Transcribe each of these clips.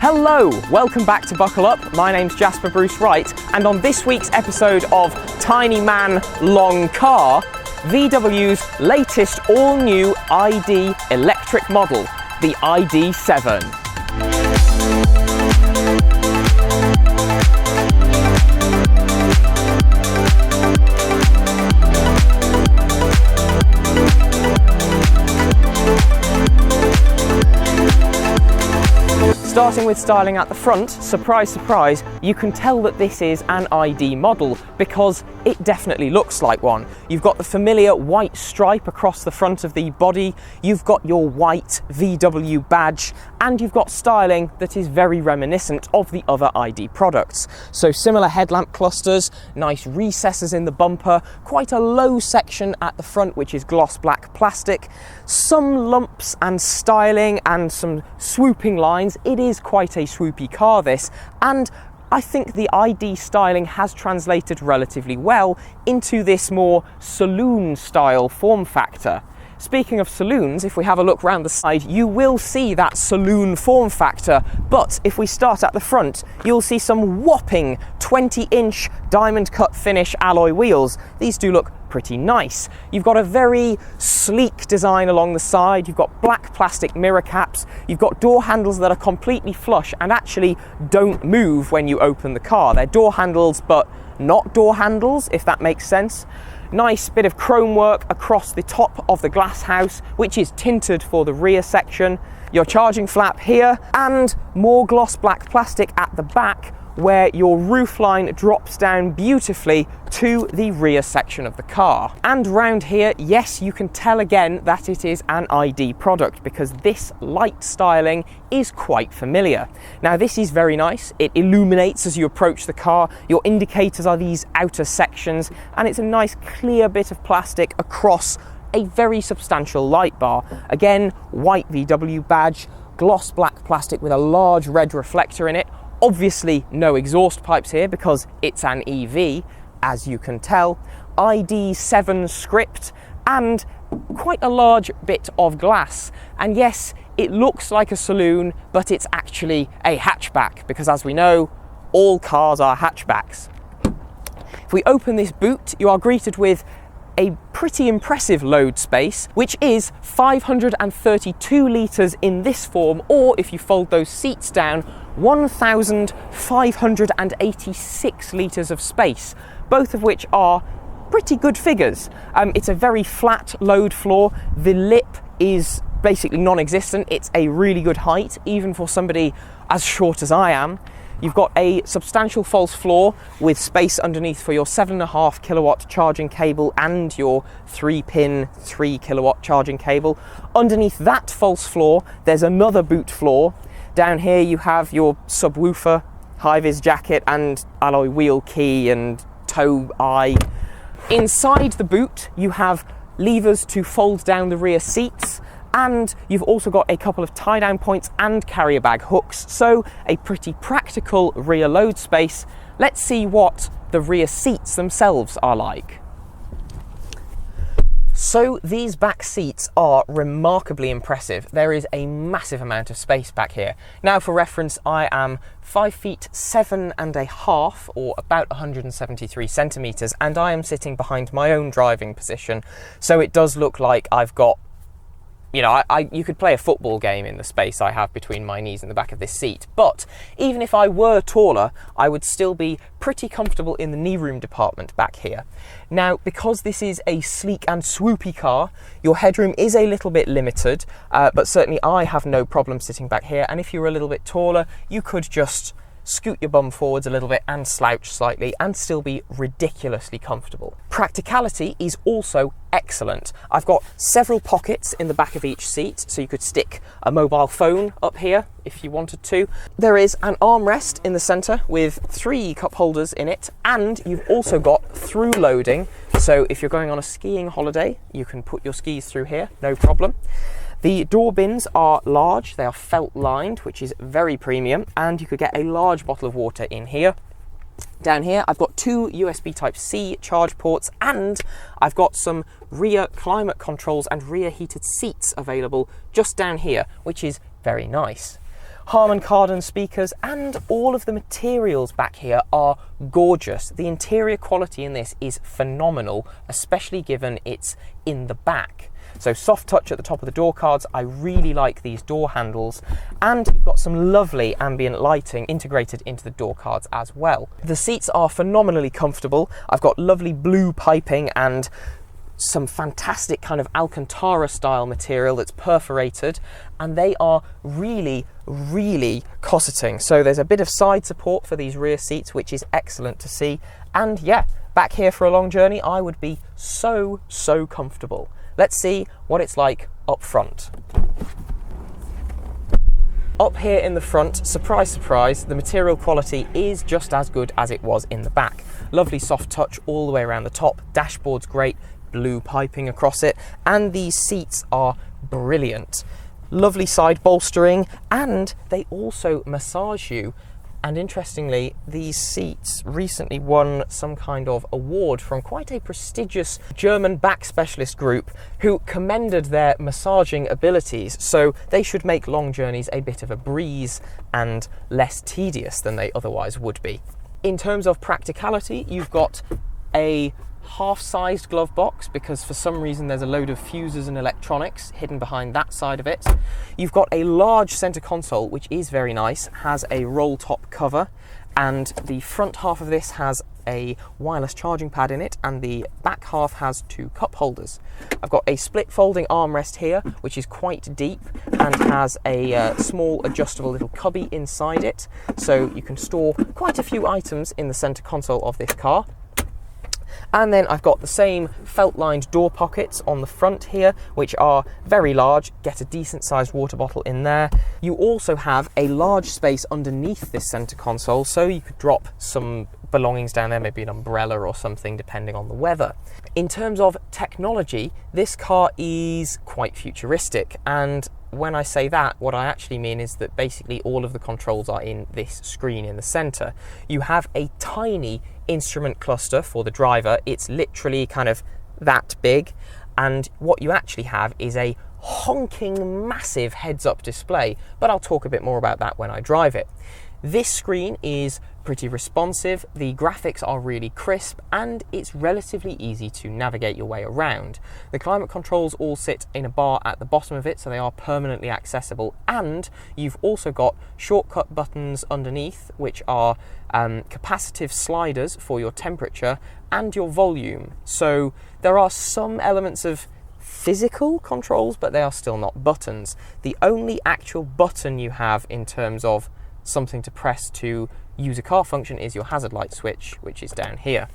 Hello, welcome back to Buckle Up. My name's Jasper Bruce Wright, and on this week's episode of Tiny Man Long Car, VW's latest all-new ID electric model, the ID.7. Starting with styling at the front, surprise, surprise, you can tell that this is an ID model because it definitely looks like one. You've got the familiar white stripe across the front of the body, you've got your white VW badge, and you've got styling that is very reminiscent of the other ID products. So similar headlamp clusters, nice recesses in the bumper, quite a low section at the front which is gloss black plastic, some lumps and styling and some swooping lines. It is quite a swoopy car, this, and I think the ID styling has translated relatively well into this more saloon style form factor. Speaking of saloons, if we have a look round the side, you will see that saloon form factor, but if we start at the front, you'll see some whopping 20-inch diamond cut finish alloy wheels. These do look pretty nice. You've got a very sleek design along the side, you've got black plastic mirror caps, you've got door handles that are completely flush and actually don't move when you open the car. They're door handles, but not door handles, if that makes sense. Nice bit of chrome work across the top of the glass house, which is tinted for the rear section. Your charging flap here, and more gloss black plastic at the back, where your roofline drops down beautifully to the rear section of the car. And round here, yes, you can tell again that it is an ID product because this light styling is quite familiar. Now this is very nice. It illuminates as you approach the car. Your indicators are these outer sections, and it's a nice clear bit of plastic across a very substantial light bar. Again, white VW badge, gloss black plastic with a large red reflector in it. Obviously no exhaust pipes here because it's an EV, as you can tell. ID.7 script and quite a large bit of glass. And yes, it looks like a saloon, but it's actually a hatchback because, as we know, all cars are hatchbacks. If we open this boot, you are greeted with a pretty impressive load space, which is 532 litres in this form, or if you fold those seats down, 1,586 litres of space, both of which are pretty good figures. It's a very flat load floor. The lip is basically non-existent. It's a really good height, even for somebody as short as I am. You've got a substantial false floor with space underneath for your 7.5 kilowatt charging cable and your 3-pin 3 kilowatt charging cable. Underneath that false floor, there's another boot floor. Down here you have your subwoofer, high-vis jacket and alloy wheel key and tow eye. Inside the boot, you have levers to fold down the rear seats, and you've also got a couple of tie-down points and carrier bag hooks, so a pretty practical rear load space. Let's see what the rear seats themselves are like. So these back seats are remarkably impressive. There is a massive amount of space back here. Now for reference, I am 5'7.5", or about 173 centimetres, and I am sitting behind my own driving position, so it does look like I've got, you know, you could play a football game in the space I have between my knees and the back of this seat. But even if I were taller, I would still be pretty comfortable in the knee room department back here. Now, because this is a sleek and swoopy car, your headroom is a little bit limited, but certainly I have no problem sitting back here. And if you were a little bit taller, you could just scoot your bum forwards a little bit and slouch slightly and still be ridiculously comfortable. Practicality is also excellent. I've got several pockets in the back of each seat, so you could stick a mobile phone up here if you wanted to. There is an armrest in the centre with 3 cup holders in it, and you've also got through loading, so if you're going on a skiing holiday, you can put your skis through here, no problem. The door bins are large, they are felt lined, which is very premium, and you could get a large bottle of water in here. Down here, I've got 2 USB Type-C charge ports, and I've got some rear climate controls and rear heated seats available just down here, which is very nice. Harman Kardon speakers, and all of the materials back here are gorgeous. The interior quality in this is phenomenal, especially given it's in the back. So soft touch at the top of the door cards. I really like these door handles, and you've got some lovely ambient lighting integrated into the door cards as well. The seats are phenomenally comfortable. I've got lovely blue piping and some fantastic kind of Alcantara style material that's perforated, and they are really cosseting. So there's a bit of side support for these rear seats, which is excellent to see. And yeah, back here for a long journey, I would be so comfortable. Let's see what it's like up front. Up here in the front, surprise, surprise, the material quality is just as good as it was in the back. Lovely soft touch all the way around the top, dashboard's great, blue piping across it, and these seats are brilliant. Lovely side bolstering, and they also massage you. And interestingly, these seats recently won some kind of award from quite a prestigious German back specialist group who commended their massaging abilities, so they should make long journeys a bit of a breeze and less tedious than they otherwise would be. In terms of practicality, you've got a half-sized glove box because for some reason there's a load of fuses and electronics hidden behind that side of it. You've got a large center console, which is very nice, has a roll top cover, and the front half of this has a wireless charging pad in it, and the back half has two cup holders. I've got a split folding armrest here, which is quite deep and has a small adjustable little cubby inside it, so you can store quite a few items in the center console of this car. And then I've got the same felt-lined door pockets on the front here, which are very large, get a decent sized water bottle in there. You also have a large space underneath this center console, so you could drop some belongings down there, maybe an umbrella or something, depending on the weather. In terms of technology, this car is quite futuristic, and when I say that, what I actually mean is that basically all of the controls are in this screen in the center. You have a tiny instrument cluster for the driver. It's literally kind of that big, and what you actually have is a honking massive heads-up display, but I'll talk a bit more about that when I drive it. This screen is pretty responsive, the graphics are really crisp, and it's relatively easy to navigate your way around. The climate controls all sit in a bar at the bottom of it, so they are permanently accessible, and you've also got shortcut buttons underneath, which are capacitive sliders for your temperature and your volume. So there are some elements of physical controls, but they are still not buttons. The only actual button you have in terms of something to press to use a car function is your hazard light switch, which is down here.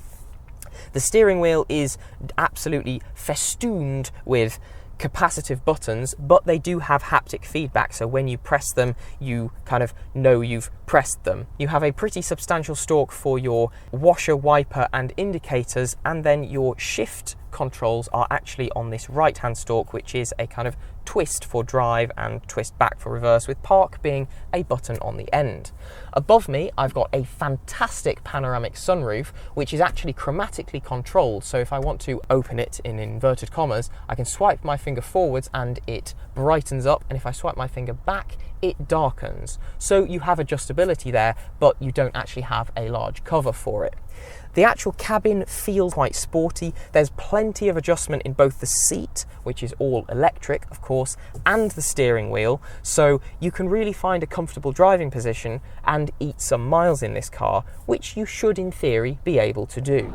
The steering wheel is absolutely festooned with capacitive buttons, but they do have haptic feedback, so when you press them you kind of know you've pressed them. You have a pretty substantial stalk for your washer, wiper and indicators, and then your shift controls are actually on this right hand stalk, which is a kind of twist for drive and twist back for reverse, with park being a button on the end. Above me I've got a fantastic panoramic sunroof, which is actually chromatically controlled, so if I want to open it in inverted commas, I can swipe my finger forwards and it brightens up, and if I swipe my finger back it darkens. So you have adjustability there, but you don't actually have a large cover for it. The actual cabin feels quite sporty. There's plenty of adjustment in both the seat, which is all electric of course, and the steering wheel, so you can really find a comfortable driving position and eat some miles in this car, which you should in theory be able to do.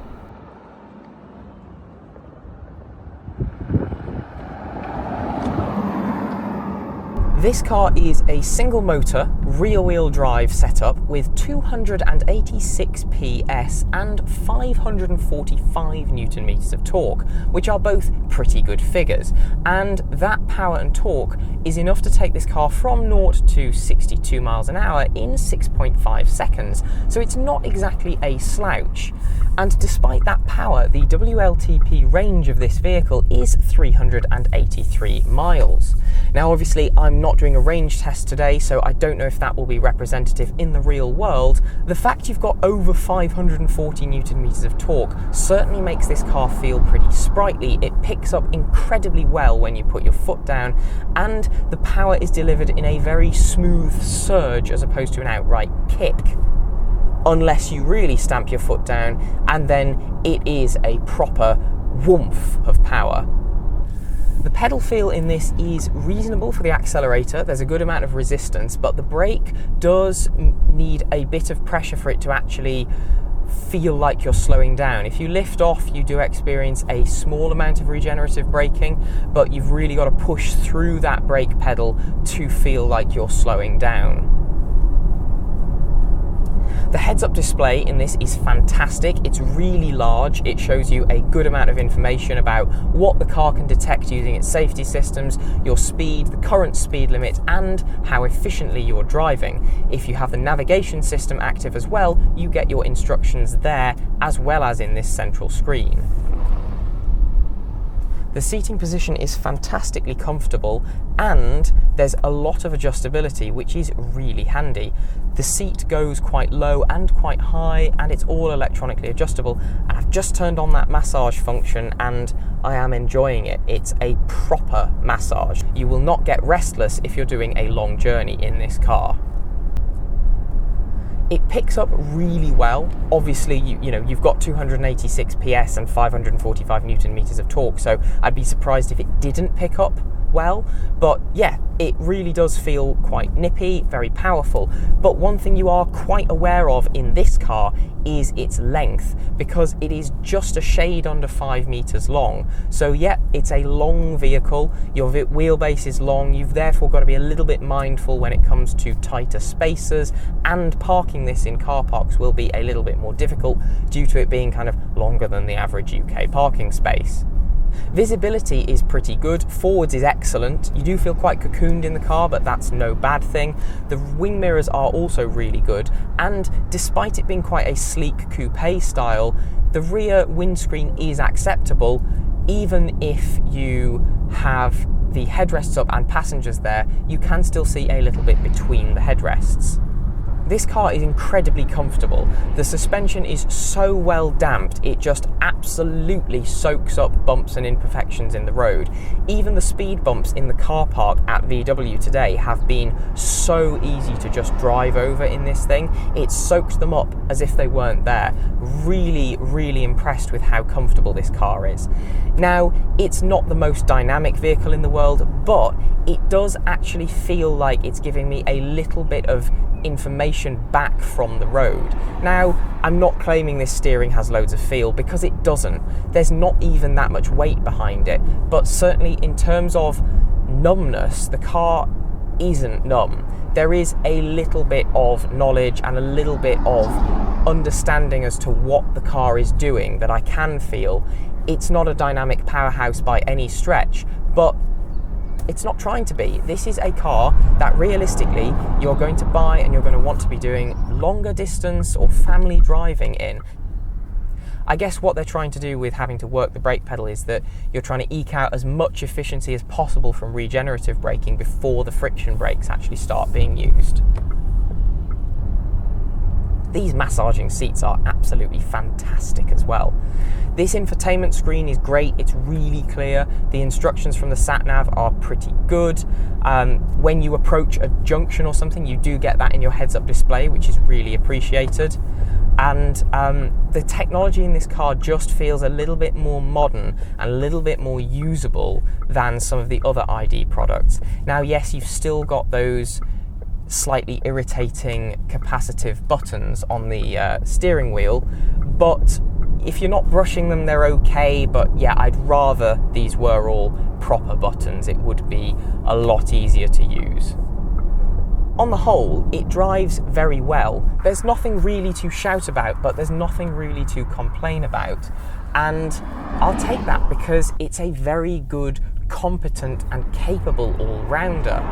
This car is a single motor, rear-wheel drive setup with 286 PS and 545 Newton meters of torque, which are both pretty good figures. And that power and torque is enough to take this car from 0 to 62 miles an hour in 6.5 seconds. So it's not exactly a slouch. And despite that power, the WLTP range of this vehicle is 383 miles. Now obviously I'm not doing a range test today, so I don't know if that will be representative in the real world, the fact you've got over 540 Newton meters of torque certainly makes this car feel pretty sprightly. It picks up incredibly well when you put your foot down, and the power is delivered in a very smooth surge as opposed to an outright kick. Unless you really stamp your foot down, and then it is a proper woomph of power. The pedal feel in this is reasonable for the accelerator. There's a good amount of resistance, but the brake does need a bit of pressure for it to actually feel like you're slowing down. If you lift off, you do experience a small amount of regenerative braking, but you've really got to push through that brake pedal to feel like you're slowing down. The heads-up display in this is fantastic. It's really large. It shows you a good amount of information about what the car can detect using its safety systems, your speed, the current speed limit, and how efficiently you're driving. If you have the navigation system active as well, you get your instructions there as well as in this central screen. The seating position is fantastically comfortable, and there's a lot of adjustability, which is really handy. The seat goes quite low and quite high, and it's all electronically adjustable. And I've just turned on that massage function, and I am enjoying it. It's a proper massage. You will not get restless if you're doing a long journey in this car. It picks up really well. Obviously, you've got 286 PS and 545 Newton meters of torque, so I'd be surprised if it didn't pick up well. But yeah, it really does feel quite nippy, very powerful. But one thing you are quite aware of in this car is its length, because it is just a shade under 5 meters long. So yeah, it's a long vehicle. Your wheelbase is long. You've therefore got to be a little bit mindful when it comes to tighter spaces, and parking this in car parks will be a little bit more difficult due to it being kind of longer than the average UK parking space. Visibility is pretty good. Forwards is excellent. You do feel quite cocooned in the car, but that's no bad thing. The wing mirrors are also really good, and despite it being quite a sleek coupe style, the rear windscreen is acceptable. Even if you have the headrests up and passengers there, you can still see a little bit between the headrests. This car is incredibly comfortable. The suspension is so well damped, it just absolutely soaks up bumps and imperfections in the road. Even the speed bumps in the car park at VW today have been so easy to just drive over in this thing. It soaks them up as if they weren't there. Really, really impressed with how comfortable this car is. Now, it's not the most dynamic vehicle in the world, but it does actually feel like it's giving me a little bit of information back from the road. Now, I'm not claiming this steering has loads of feel, because it doesn't. There's not even that much weight behind it, but certainly in terms of numbness, the car isn't numb. There is a little bit of knowledge and a little bit of understanding as to what the car is doing that I can feel. It's not a dynamic powerhouse by any stretch, but it's not trying to be. This is a car that realistically you're going to buy and you're going to want to be doing longer distance or family driving in. I guess what they're trying to do with having to work the brake pedal is that you're trying to eke out as much efficiency as possible from regenerative braking before the friction brakes actually start being used. These massaging seats are absolutely fantastic as well. This infotainment screen is great, it's really clear. The instructions from the sat-nav are pretty good. When you approach a junction or something, you do get that in your heads-up display, which is really appreciated. And the technology in this car just feels a little bit more modern and a little bit more usable than some of the other ID products. Now, yes, you've still got those slightly irritating capacitive buttons on the steering wheel, but if you're not brushing them, they're okay. But yeah, I'd rather these were all proper buttons. It would be a lot easier to use. On the whole, it drives very well. There's nothing really to shout about, but there's nothing really to complain about. And I'll take that, because it's a very good, competent and capable all-rounder.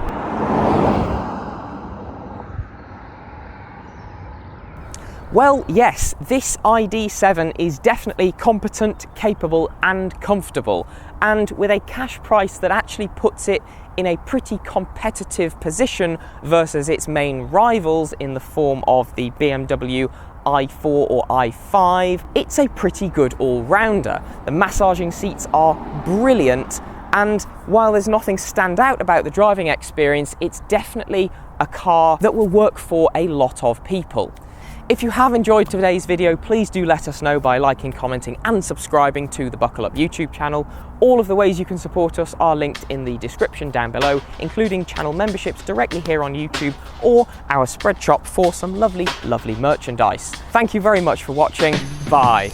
Well, yes, this ID.7 is definitely competent, capable and comfortable, and with a cash price that actually puts it in a pretty competitive position versus its main rivals in the form of the BMW i4 or i5, it's a pretty good all-rounder. The massaging seats are brilliant, and while there's nothing stand out about the driving experience, it's definitely a car that will work for a lot of people. If you have enjoyed today's video, please do let us know by liking, commenting and subscribing to the Buckle Up YouTube channel. All of the ways you can support us are linked in the description down below, including channel memberships directly here on YouTube or our spread shop for some lovely, lovely merchandise. Thank you very much for watching. Bye.